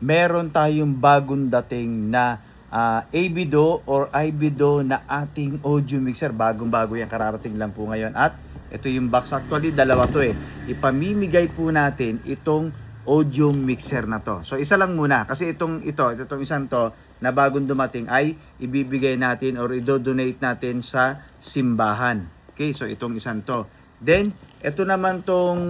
meron tayong bagong dating na ABDO or IBDO na ating audio mixer. Bagong-bago yan, kararating lang po ngayon. At ito yung box. Actually, dalawa to eh. Ipamimigay po natin itong audio mixer na to. So, isa lang muna. Kasi itong isang to na bagong dumating ay ibibigay natin or i-donate natin sa simbahan. Okay, so itong isang to. Then, ito naman tong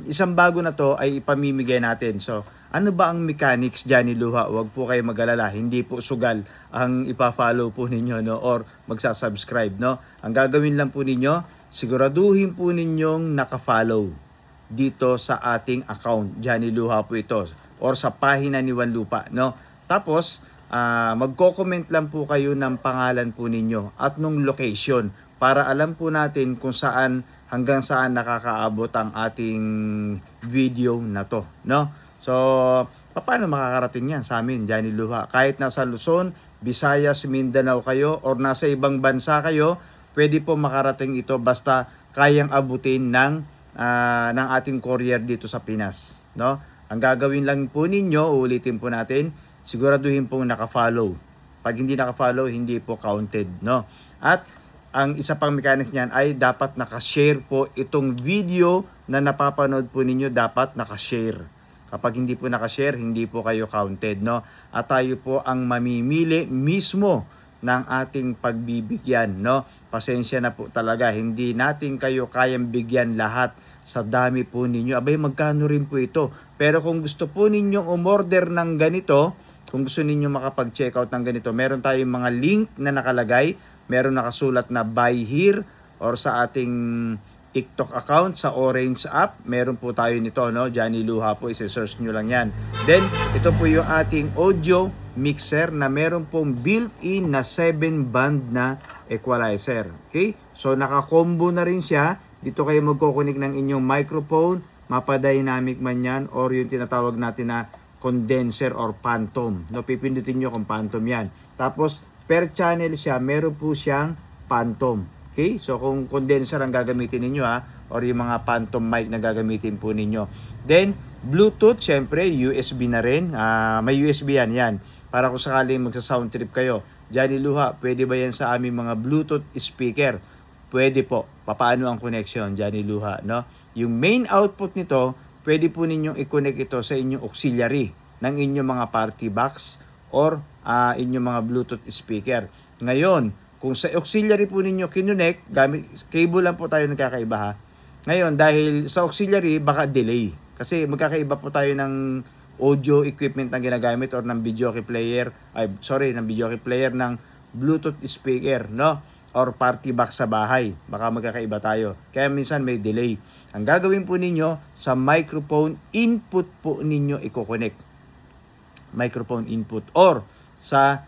isang bago na to ay ipamimigay natin. So, ano ba ang mechanics dyan ni Luha? Huwag po kayo mag-alala. Hindi po sugal ang ipa-follow po ninyo, no? Or magsasubscribe, no? Ang gagawin lang po ninyo, siguraduhin po ninyong naka-follow dito sa ating account. Dyan ni Luha po ito. Or sa pahina ni Juan Lupa, no? Tapos, magko-comment lang po kayo ng pangalan po ninyo at nung location para alam po natin kung saan hanggang saan nakakaabot ang ating video na to, no? So, paano makakarating yan sa amin, Johnny Luha? Kahit nasa Luzon, Visayas, Mindanao kayo or nasa ibang bansa kayo, pwede po makarating ito basta kayang abutin ng ating courier dito sa Pinas, no? Ang gagawin lang po ninyo, ulitin po natin, siguraduhin pong naka-follow. Pag hindi naka-follow, hindi po counted, no? At ang isa pang mechanics niyan ay dapat naka-share po itong video na napapanood po ninyo, dapat naka-share. Kapag hindi po naka-share, hindi po kayo counted, no? At tayo po ang mamimili mismo ng ating pagbibigyan, no? Pasensya na po talaga, hindi natin kayo kayang bigyan lahat sa dami po ninyo. Abay, magkano rin po ito? Pero kung gusto po ninyong umorder ng ganito, kung gusto ninyo makapag-checkout ng ganito, meron tayong mga link na nakalagay, meron nakasulat na buy here or sa ating TikTok account, sa Orange app, meron po tayo nito, no? Johnny Luha po, isi-search nyo lang yan. Then, ito po yung ating audio mixer na meron pong built-in na 7-band na equalizer. Okay? So, naka-combo na rin siya. Dito kayo magkukunik ng inyong microphone, mapa-dynamic man yan, or yung tinatawag natin na condenser or phantom. No, pipindutin nyo kung phantom yan. Tapos, per channel siya, meron po siyang phantom. Okay? So, kung condenser ang gagamitin ninyo or yung mga phantom mic na gagamitin po ninyo. Then, Bluetooth, syempre, USB na rin. May USB yan. Para kung sakaling magsa-sound trip kayo. Johnny Luha, pwede ba yan sa aming mga Bluetooth speaker? Pwede po. Paano ang connection, Johnny Luha, no? Yung main output nito, pwede po ninyong i-connect ito sa inyong auxiliary ng inyong mga party box or inyong mga Bluetooth speaker. Ngayon, kung sa auxiliary po ninyo kinonect, gamit cable lang po tayo nagkakaiba ha. Ngayon, dahil sa auxiliary, baka delay. Kasi magkakaiba po tayo ng audio equipment na ginagamit or ng videoke player, ng videoke player ng Bluetooth speaker, no? Or party box sa bahay. Baka magkakaiba tayo. Kaya minsan may delay. Ang gagawin po ninyo, sa microphone input po ninyo i-connect. Microphone input. Or sa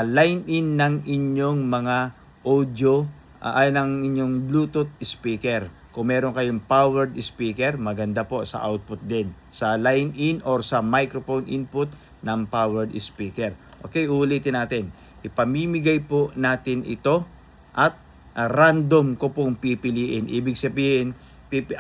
line in ng inyong mga audio, ng inyong Bluetooth speaker. Kung meron kayong powered speaker, maganda po sa output din. Sa line in or sa microphone input ng powered speaker. Okay, ulitin natin. Ipamimigay po natin ito at random ko pong pipiliin. Ibig sabihin,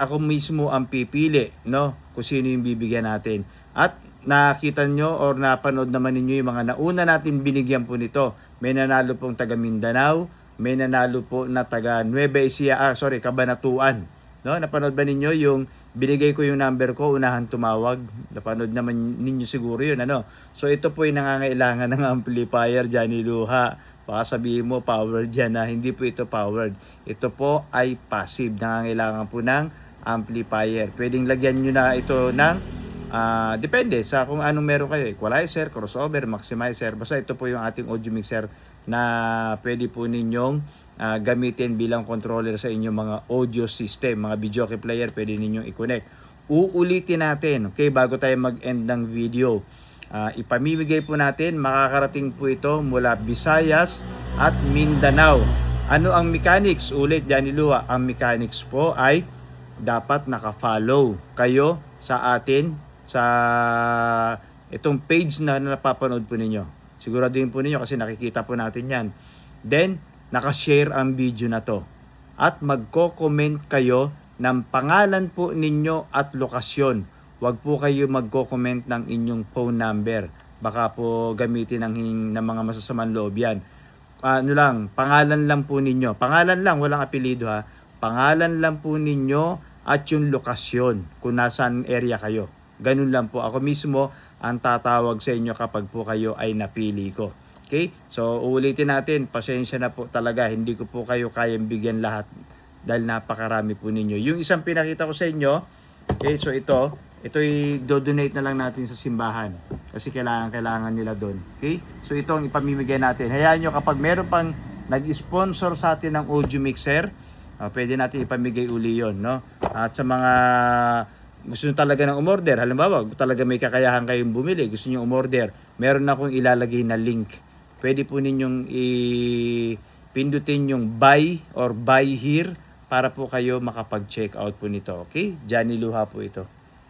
ako mismo ang pipili, no? Kung sino yung bibigyan natin. At nakita nyo or napanood naman ninyo yung mga nauna natin binigyan po nito. May nanalo pong taga Mindanao, may nanalo po na taga Nueva Ecija, Cabanatuan. No? Napanood ba ninyo yung binigay ko yung number ko, unahan tumawag? Napanood naman ninyo siguro yun, ano? So ito po yung nangangailangan ng amplifier, Johnny Luha. Baka sabihin mo powered yan na, hindi po ito powered. Ito po ay passive, nangangailangan po ng amplifier. Pwedeng lagyan nyo na ito ng depende sa kung anong meron kayo, equalizer, crossover, maximizer. Basta ito po yung ating audio mixer na pwede po ninyong gamitin bilang controller sa inyong mga audio system, mga videoke player, pwede ninyong i-connect. Uulitin natin, okay, bago tayo mag-end ng video. Ipamimigay po natin, makakarating po ito mula Visayas at Mindanao. Ano ang mechanics? Ulit, Johnny Luha, ang mechanics po ay dapat naka-follow kayo sa atin sa itong page na napapanood po ninyo. Siguraduhin po ninyo kasi nakikita po natin yan. Then, nakashare ang video na to. At magko-comment kayo ng pangalan po ninyo at lokasyon. wag po kayo magko-comment ng inyong phone number. Baka po gamitin ng mga masasamang loob yan. Ano lang, pangalan lang po ninyo. Pangalan lang, walang apelido ha. Pangalan lang po ninyo at yung lokasyon kung nasaan area kayo. Ganun lang po. Ako mismo ang tatawag sa inyo kapag po kayo ay napili ko. Okay? So, uulitin natin. Pasensya na po talaga. Hindi ko po kayo kayang bigyan lahat dahil napakarami po ninyo. Yung isang pinakita ko sa inyo, okay, so ito'y do-donate na lang natin sa simbahan kasi kailangan nila doon. Okay? So ito ang ipamimigay natin. Hayaan nyo kapag meron pang nag-sponsor sa atin ng audio mixer, pwede natin ipamigay uli yun, no? At sa mga gusto nyo talaga ng umorder, halimbawa, talaga may kakayahan kayong bumili, gusto nyo umorder, meron akong ilalagay na link. Pwede po ninyong pindutin yung buy or buy here para po kayo makapag-check out po nito. Okay? Johnny Luha po ito.